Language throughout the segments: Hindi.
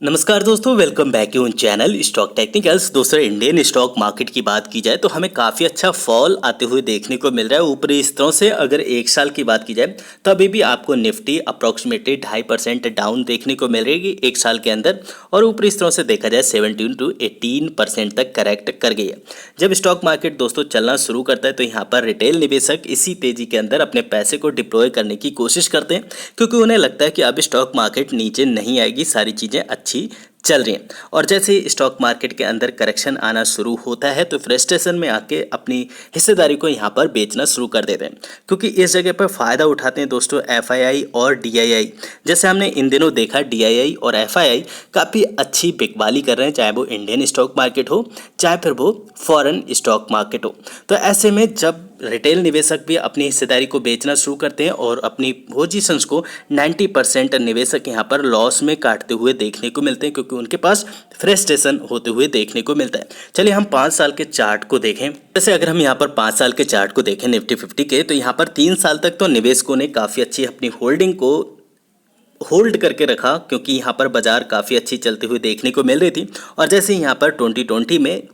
नमस्कार दोस्तों, welcome back to channel stock technicals. दोस्तों, इंडियन स्टॉक मार्केट की बात की जाए तो हमें काफ़ी अच्छा फॉल आते हुए देखने को मिल रहा है ऊपरी स्तरों से। अगर एक साल की बात की जाए तो अभी भी आपको निफ्टी अप्रॉक्सीमेटली 2.5% डाउन देखने को मिल रही एक साल के अंदर, और ऊपरी स्तरों से देखा जाए 17 to 18% तक करेक्ट कर गई है। जब स्टॉक मार्केट दोस्तों चलना शुरू करता है तो यहाँ पर रिटेल निवेशक इसी तेजी के अंदर अपने पैसे को डिप्लॉय करने की कोशिश करते हैं, क्योंकि उन्हें लगता है कि अब स्टॉक मार्केट नीचे नहीं आएगी, सारी चीज़ें अच्छी चल रही हैं। और जैसे ही स्टॉक मार्केट के अंदर करेक्शन आना शुरू होता है तो फ्रस्ट्रेशन में आके अपनी हिस्सेदारी को यहाँ पर बेचना शुरू कर देते हैं, क्योंकि इस जगह पर फ़ायदा उठाते हैं दोस्तों एफआईआई और डीआईआई। जैसे हमने इन दिनों देखा डीआईआई और एफआईआई काफ़ी अच्छी बिकवाली कर रहे हैं, चाहे वो इंडियन स्टॉक मार्केट हो चाहे फिर वो फॉरेन स्टॉक मार्केट हो। तो ऐसे में जब रिटेल निवेशक भी अपनी हिस्सेदारी को बेचना शुरू करते हैं और अपनी पोजीशंस को 90% निवेशक यहाँ पर लॉस में काटते हुए देखने को मिलते हैं, क्योंकि उनके पास फ्रस्ट्रेशन होते हुए देखने को मिलता है। चलिए हम 5 साल के चार्ट को देखें। जैसे अगर हम यहाँ पर 5 साल के चार्ट को देखें निफ्टी 50 के, तो यहाँ पर 3 साल तक तो निवेशकों ने काफ़ी अच्छी अपनी होल्डिंग को होल्ड करके रखा, क्योंकि यहाँ पर बाजार काफ़ी अच्छी चलती हुई देखने को मिल रही थी। और जैसे यहाँ पर 2020 में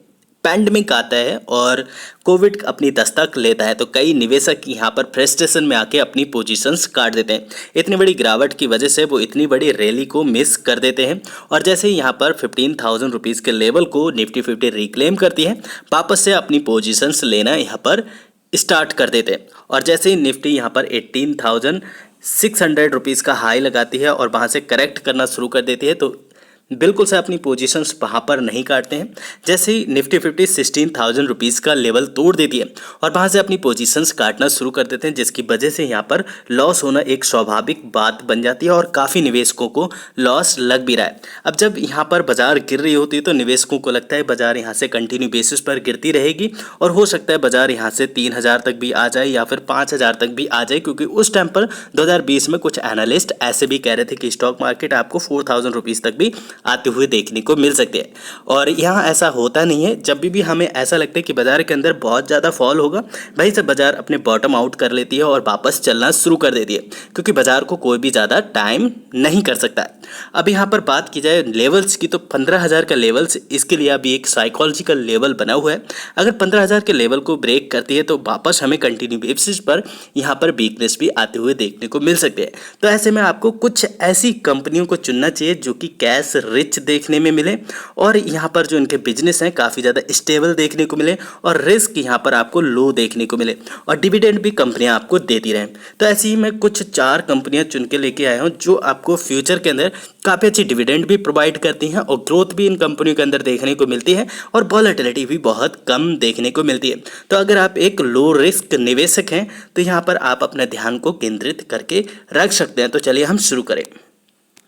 पैंडमिक आता है और कोविड अपनी दस्तक लेता है तो कई निवेशक यहाँ पर फ्रस्ट्रेशन में आके अपनी पोजीशंस काट देते हैं। इतनी बड़ी गिरावट की वजह से वो इतनी बड़ी रैली को मिस कर देते हैं, और जैसे ही यहाँ पर 15,000 रुपीज़ के लेवल को निफ्टी 50 रिक्लेम करती है, वापस से अपनी पोजीशंस लेना यहाँ पर स्टार्ट कर देते हैं। और जैसे ही निफ्टी यहाँ पर 18,600 रुपीज़ का हाई लगाती है और वहाँ से करेक्ट करना शुरू कर देती है, तो बिल्कुल से अपनी पोजीशंस वहाँ पर नहीं काटते हैं। जैसे ही निफ्टी 50 16,000 रुपीज़ का लेवल तोड़ देती है और वहाँ से अपनी पोजीशंस काटना शुरू कर देते हैं, जिसकी वजह से यहाँ पर लॉस होना एक स्वाभाविक बात बन जाती है और काफ़ी निवेशकों को लॉस लग भी रहा है। अब जब यहाँ पर बाजार गिर रही होती है तो निवेशकों को लगता है बाजार यहाँ से कंटिन्यू बेसिस पर गिरती रहेगी, और हो सकता है बाजार यहाँ से 3,000 तक भी आ जाए या फिर 5,000 तक भी आ जाए, क्योंकि उस टाइम पर 2020 में कुछ एनालिस्ट ऐसे भी कह रहे थे कि स्टॉक मार्केट आपको 4,000 रुपीज़ तक भी आते हुए देखने को मिल सकते हैं। और यहाँ ऐसा होता नहीं है। जब भी हमें ऐसा लगता है कि बाजार के अंदर बहुत ज़्यादा फॉल होगा, वहीं से बाजार अपने बॉटम आउट कर लेती है और वापस चलना शुरू कर देती है, क्योंकि बाजार को कोई भी ज़्यादा टाइम नहीं कर सकता है। अब यहाँ पर बात की जाए लेवल्स की तो 15,000 का लेवल्स इसके लिए अभी एक साइकोलॉजिकल लेवल बना हुआ है। अगर 15,000 के लेवल को ब्रेक करती है तो वापस हमें कंटिन्यू बेसिस पर यहाँ पर वीकनेस भी आते हुए देखने को मिल सकते हैं। तो ऐसे में आपको कुछ ऐसी कंपनियों को चुनना चाहिए जो कि कैश रिच देखने में मिले, और यहाँ पर जो इनके बिजनेस हैं काफ़ी ज़्यादा स्टेबल देखने को मिले, और रिस्क यहाँ पर आपको लो देखने को मिले, और डिविडेंड भी कंपनियाँ आपको देती रहें। तो ऐसे ही मैं कुछ 4 कंपनियाँ चुन के लेके आया हूँ जो आपको फ्यूचर के अंदर काफ़ी अच्छी डिविडेंड भी प्रोवाइड करती हैं, और ग्रोथ भी इन कंपनियों के अंदर देखने को मिलती है, और वॉलेटिलिटी भी बहुत कम देखने को मिलती है। तो अगर आप एक लो रिस्क निवेशक हैं तो यहाँ पर आप अपने ध्यान को केंद्रित करके रख सकते हैं। तो चलिए हम शुरू करें।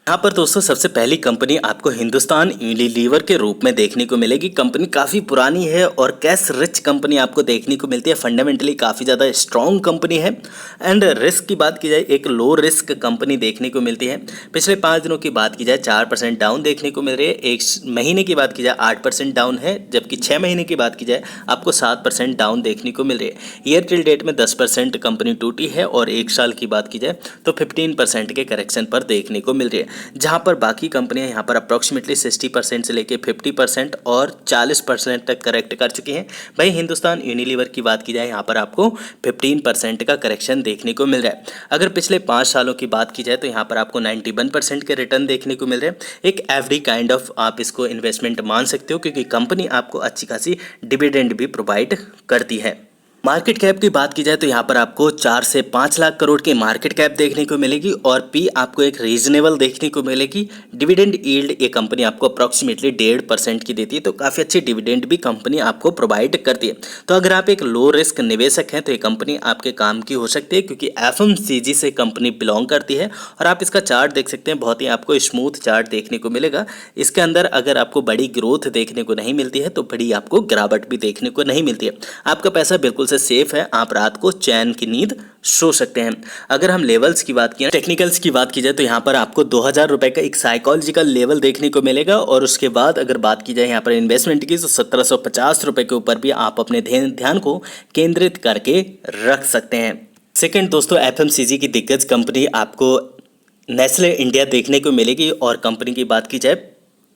यहाँ पर दोस्तों सबसे पहली कंपनी आपको हिंदुस्तान यूनिलीवर के रूप में देखने को मिलेगी। कंपनी काफ़ी पुरानी है और कैश रिच कंपनी आपको देखने को मिलती है। फंडामेंटली काफ़ी ज़्यादा स्ट्रॉन्ग कंपनी है, एंड रिस्क की बात की जाए एक लो रिस्क कंपनी देखने को मिलती है। पिछले 5 दिनों की बात की जाए 4% डाउन देखने को मिल रही है। 1 महीने की बात की जाए 8% डाउन है, जबकि 6 महीने की बात की जाए आपको 7% डाउन देखने को मिल रही है। ईयर टिल डेट में 10% कंपनी टूटी है, और 1 साल की बात की जाए तो 15% के करेक्शन पर देखने को मिल रही है, जहां पर बाकी कंपनियां यहां पर अप्रॉक्सीमेटली 60% से लेके 50% और 40% तक करेक्ट कर चुकी हैं। भाई हिंदुस्तान यूनिलीवर की बात की जाए यहाँ पर आपको 15% का करेक्शन देखने को मिल रहा है। अगर पिछले 5 सालों की बात की जाए तो यहाँ पर आपको 91% के रिटर्न देखने को मिल रहे हैं। एक एफडी काइंड ऑफ आप इसको इन्वेस्टमेंट मान सकते हो, क्योंकि कंपनी आपको अच्छी खासी डिविडेंड भी प्रोवाइड करती है। मार्केट कैप की बात की जाए तो यहाँ पर आपको 4 से 5 लाख करोड़ की मार्केट कैप देखने को मिलेगी, और पी आपको एक रीजनेबल देखने को मिलेगी। डिविडेंड यील्ड ये कंपनी आपको अप्रॉक्सीमेटली 1.5% की देती है, तो काफ़ी अच्छी डिविडेंड भी कंपनी आपको प्रोवाइड करती है। तो अगर आप एक लो रिस्क निवेशक हैं तो ये कंपनी आपके काम की हो सकती है, क्योंकि एफएमसीजी से कंपनी बिलोंग करती है। और आप इसका चार्ट देख सकते हैं, बहुत ही आपको स्मूथ चार्ट देखने को मिलेगा। इसके अंदर अगर आपको बड़ी ग्रोथ देखने को नहीं मिलती है तो बड़ी आपको गिरावट भी देखने को नहीं मिलती है। आपका पैसा बिल्कुल सेफ है, आप रात को चैन की नींद सो सकते हैं। अगर हम लेवल्स की बात की, टेक्निकल्स की बात की जाए तो यहाँ पर आपको 2,000 रुपये का एक साइकोलॉजिकल लेवल देखने को मिलेगा, और उसके बाद अगर बात की जाए यहाँ पर इन्वेस्टमेंट की तो 1,750 रुपये के ऊपर भी आप अपने ध्यान को केंद्रित करके रख सकते हैं। सेकेंड दोस्तों, एफएमसीजी की दिग्गज कंपनी आपको नेस्ले इंडिया देखने को मिलेगी, और कंपनी की बात की जाए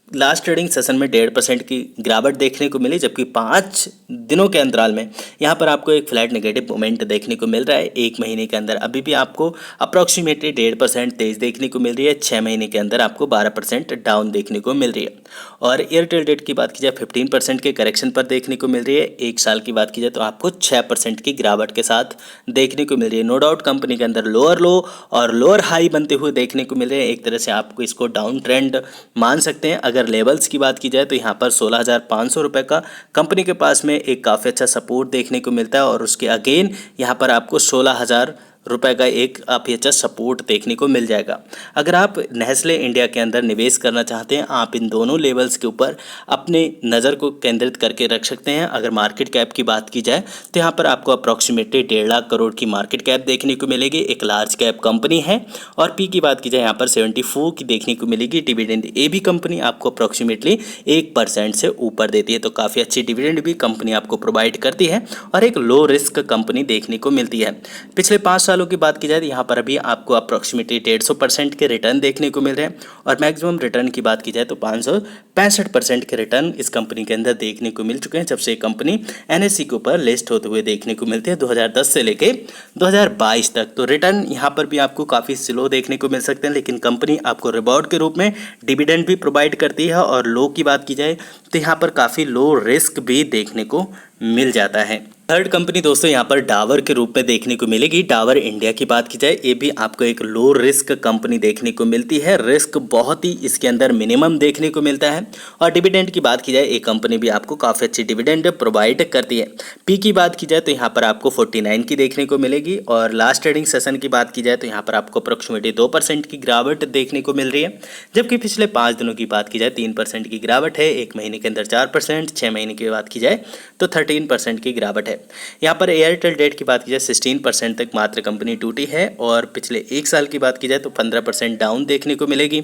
लास्ट ट्रेडिंग सेशन में 1.5% की गिरावट देखने को मिली, जबकि 5 दिनों के अंतराल में यहाँ पर आपको एक फ्लैट नेगेटिव मोमेंट देखने को मिल रहा है। एक महीने के अंदर अभी भी आपको अप्रॉक्सीमेटली 1.5% तेज देखने को मिल रही है। 6 महीने के अंदर आपको 12% डाउन देखने को मिल रही है। और एयरटेल डेट की बात की जाए 15% के करेक्शन पर देखने को मिल रही है। एक साल की बात की जाए तो आपको 6% की गिरावट के साथ देखने को मिल रही है। नो डाउट कंपनी के अंदर लोअर लो और लोअर हाई बनते हुए देखने को मिल रहे हैं। एक तरह से आपको इसको डाउन ट्रेंड मान सकते हैं। अगर लेवल्स की बात की जाए तो यहाँ पर 16,500 रुपये का कंपनी के पास में एक काफ़ी अच्छा सपोर्ट देखने को मिलता है, और उसके अगेन यहाँ पर आपको 16,000 रुपए का एक काफ़ी अच्छा सपोर्ट देखने को मिल जाएगा। अगर आप नेस्ले इंडिया के अंदर निवेश करना चाहते हैं, आप इन दोनों लेवल्स के ऊपर अपने नज़र को केंद्रित करके रख सकते हैं। अगर मार्केट कैप की बात की जाए तो यहाँ पर आपको अप्रॉक्सीमेटली 1.5 लाख करोड़ की मार्केट कैप देखने को मिलेगी, एक लार्ज कैप कंपनी है। और पी की बात की जाए यहाँ पर 74 की देखने को मिलेगी। डिविडेंड ए भी कंपनी आपको अप्रॉक्सीमेटली 1% से ऊपर देती है, तो काफ़ी अच्छी डिविडेंड भी कंपनी आपको प्रोवाइड करती है और एक लो रिस्क कंपनी देखने को मिलती है। पिछले 5 सालों की बात की जाए तो यहाँ पर अभी आपको अप्रॉक्सीमेटली 150% के रिटर्न देखने को मिल रहे हैं, और मैक्सिमम रिटर्न की बात की जाए तो 565% के रिटर्न इस कंपनी के अंदर देखने को मिल चुके हैं जब से कंपनी एनएससी के ऊपर लिस्ट होते हुए देखने को मिलती है 2010 से लेके 2022 तक। तो रिटर्न यहाँ पर भी आपको काफ़ी स्लो देखने को मिल सकते हैं, लेकिन कंपनी आपको रिवॉर्ड के रूप में डिविडेंड भी प्रोवाइड करती है। और लो की बात की जाए तो यहाँ पर काफ़ी लो रिस्क भी देखने को मिल जाता है। थर्ड कंपनी दोस्तों यहाँ पर डाबर के रूप में देखने को मिलेगी। डाबर इंडिया की बात की जाए, ये भी आपको एक लो रिस्क कंपनी देखने को मिलती है। रिस्क बहुत ही इसके अंदर मिनिमम देखने को मिलता है। और डिविडेंड की बात की जाए, ये कंपनी भी आपको काफ़ी अच्छी डिविडेंड प्रोवाइड करती है। पी की बात की जाए तो यहाँ पर आपको 49 की देखने को मिलेगी। और लास्ट ट्रेडिंग सेशन की बात की जाए तो यहाँ पर आपको अप्रोक्सीमेटली 2% की गिरावट देखने को मिल रही है, जबकि पिछले 5 दिनों की बात की जाए 3% की गिरावट है। एक महीने के अंदर 4%, 6 महीने की बात की जाए तो 13% की गिरावट है। यहाँ पर एयरटेल डेट की बात की जाए 16% तक मात्र कंपनी टूटी है, और पिछले एक साल की बात की जाए तो 15% डाउन देखने को मिलेगी,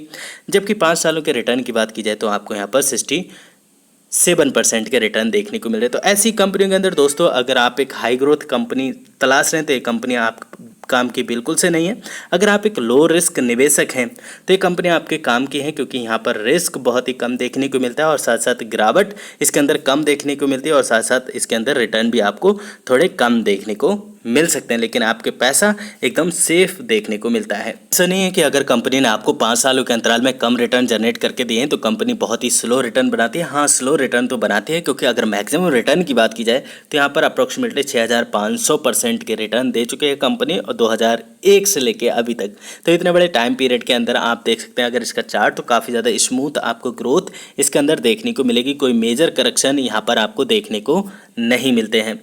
जबकि 5 सालों के रिटर्न की बात की जाए तो आपको यहाँ पर 7% के रिटर्न देखने को मिल रहे हैं। तो ऐसी कंपनियों के अंदर दोस्तों अगर आप एक हाई ग्रोथ कंपनी तलाश रहे हैं तो ये कंपनी आप काम की बिल्कुल से नहीं है। अगर आप एक लो रिस्क निवेशक हैं तो ये कंपनी आपके काम की है, क्योंकि यहाँ पर रिस्क बहुत ही कम देखने को मिलता है और साथ साथ गिरावट इसके अंदर कम देखने को मिलती है, और साथ साथ इसके अंदर रिटर्न भी आपको थोड़े कम देखने को मिल सकते हैं, लेकिन आपके पैसा एकदम सेफ देखने को मिलता है। ऐसा नहीं है कि अगर कंपनी ने आपको 5 सालों के अंतराल में कम रिटर्न जनरेट करके दिए हैं तो कंपनी बहुत ही स्लो रिटर्न बनाती है। हाँ, स्लो रिटर्न तो बनाती है, क्योंकि अगर मैक्सिमम रिटर्न की बात की जाए तो यहाँ पर अप्रोक्सीमेटली 6,500% के रिटर्न दे चुके हैं कंपनी, और 2001 से लेके अभी तक। तो इतने बड़े टाइम पीरियड के अंदर आप देख सकते हैं अगर इसका चार्ट, तो काफ़ी ज़्यादा स्मूथ आपको ग्रोथ इसके अंदर देखने को मिलेगी। कोई मेजर करेक्शन यहाँ पर आपको देखने को नहीं मिलते हैं।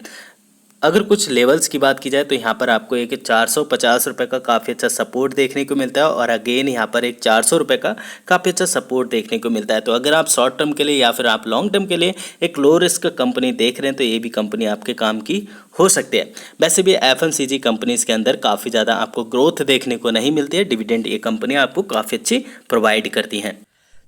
अगर कुछ लेवल्स की बात की जाए तो यहाँ पर आपको एक 450 रुपये का काफ़ी अच्छा सपोर्ट देखने को मिलता है, और अगेन यहाँ पर एक 400 रुपये का काफ़ी अच्छा सपोर्ट देखने को मिलता है। तो अगर आप शॉर्ट टर्म के लिए या फिर आप लॉन्ग टर्म के लिए एक लो रिस्क कंपनी देख रहे हैं तो ये भी कंपनी आपके काम की हो सकती है। वैसे भी एफएमसीजी कंपनीज़ के अंदर काफ़ी ज़्यादा आपको ग्रोथ देखने को नहीं मिलती है। डिविडेंड ये कंपनी आपको काफ़ी अच्छी प्रोवाइड करती हैं।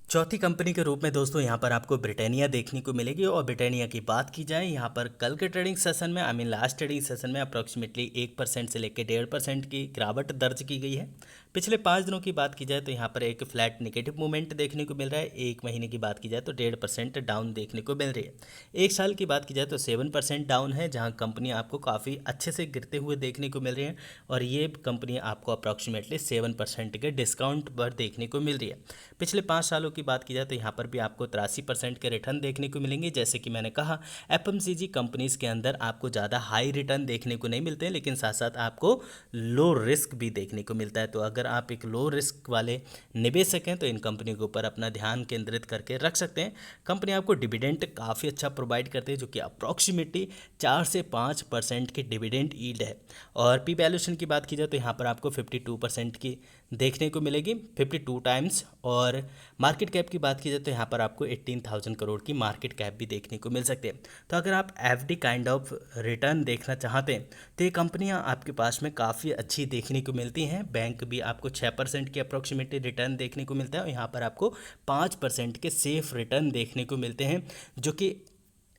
चौथी कंपनी के रूप में दोस्तों यहाँ पर आपको ब्रिटानिया देखने को मिलेगी। और ब्रिटानिया की बात की जाए यहाँ पर कल के ट्रेडिंग सेशन में लास्ट ट्रेडिंग सेशन में अप्रॉक्सीमेटली 1% से लेकर 1.5% की गिरावट दर्ज की गई है। पिछले 5 दिनों की बात की जाए तो यहाँ पर एक फ्लैट नेगेटिव मूवमेंट देखने को मिल रहा है। एक महीने की बात की जाए तो 1.5% डाउन देखने को मिल रही है। एक साल की बात की जाए तो 7% डाउन है, जहाँ कंपनी आपको काफ़ी अच्छे से गिरते हुए देखने को मिल रही है, और ये कंपनी आपको अप्रॉक्सीमेटली 7% के डिस्काउंट पर देखने को मिल रही है। पिछले 5 सालों की बात की जाए तो यहाँ पर भी आपको 83% के रिटर्न देखने को मिलेंगे। जैसे कि मैंने कहा, एफएमसीजी कंपनीज़ के अंदर आपको ज़्यादा हाई रिटर्न देखने को नहीं मिलते हैं, लेकिन साथ साथ आपको लो रिस्क भी देखने को मिलता है। तो अगर आप एक लो रिस्क वाले निवेशक हैं तो इन कंपनियों के ऊपर अपना ध्यान केंद्रित करके रख सकते हैं। कंपनी आपको डिविडेंड काफ़ी अच्छा प्रोवाइड करते हैं, जो कि अप्रॉक्सीमेटली 4 से 5% की डिविडेंड यील्ड है। और पी वैल्यूएशन की बात की जाए तो यहाँ पर आपको 52% की देखने को मिलेगी, 52 टाइम्स। और मार्केट कैप की बात की जाए तो यहाँ पर आपको 18,000 करोड़ की मार्केट कैप भी देखने को मिल सकती है। तो अगर आप एफडी काइंड ऑफ रिटर्न देखना चाहते हैं तो ये कंपनियाँ आपके पास में काफ़ी अच्छी देखने को मिलती हैं। बैंक भी आपको 6% की अप्रोक्सीमेटली रिटर्न देखने को मिलता है, और यहाँ पर आपको 5% के सेफ रिटर्न देखने को मिलते हैं, जो कि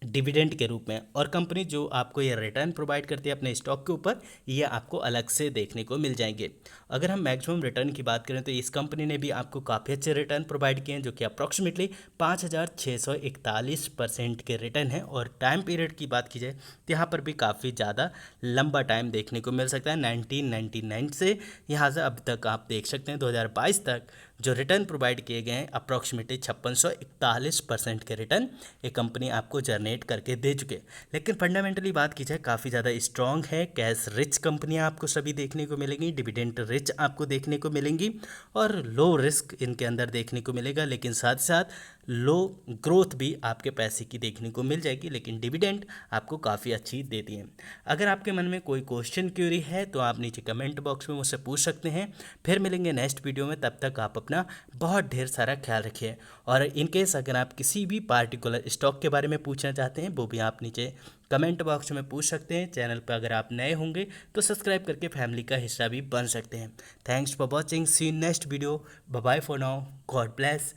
डिविडेंड के रूप में, और कंपनी जो आपको ये रिटर्न प्रोवाइड करती है अपने स्टॉक के ऊपर, ये आपको अलग से देखने को मिल जाएंगे। अगर हम मैक्सिमम रिटर्न की बात करें तो इस कंपनी ने भी आपको काफ़ी अच्छे रिटर्न प्रोवाइड किए हैं, जो कि अप्रॉक्सीमेटली 5,641% के रिटर्न है। और टाइम पीरियड की बात की जाए तो यहाँ पर भी काफ़ी ज़्यादा लंबा टाइम देखने को मिल सकता है। 1999 से यहाँ से अब तक आप देख सकते हैं 2022 तक जो रिटर्न प्रोवाइड किए गए हैं, अप्रॉक्सीमेटली 5641% के रिटर्न ये कंपनी आपको जनरेट करके दे चुके। लेकिन फंडामेंटली बात की जाए काफ़ी ज़्यादा स्ट्रॉन्ग है, कैश रिच कंपनियां आपको सभी देखने को मिलेंगी, डिविडेंड रिच आपको देखने को मिलेंगी, और लो रिस्क इनके अंदर देखने को मिलेगा। लेकिन साथ ही साथ लो ग्रोथ भी आपके पैसे की देखने को मिल जाएगी, लेकिन डिविडेंड आपको काफ़ी अच्छी देती है। अगर आपके मन में कोई क्वेश्चन क्यूरी है तो आप नीचे कमेंट बॉक्स में मुझसे पूछ सकते हैं। फिर मिलेंगे नेक्स्ट वीडियो में, तब तक आप अपना बहुत ढेर सारा ख्याल रखिए। और इनकेस अगर आप किसी भी पार्टिकुलर स्टॉक के बारे में पूछना चाहते हैं वो भी आप नीचे कमेंट बॉक्स में पूछ सकते हैं। चैनल पर अगर आप नए होंगे तो सब्सक्राइब करके फैमिली का हिस्सा भी बन सकते हैं। Thanks for watching, see you next video, bye bye for now, God bless.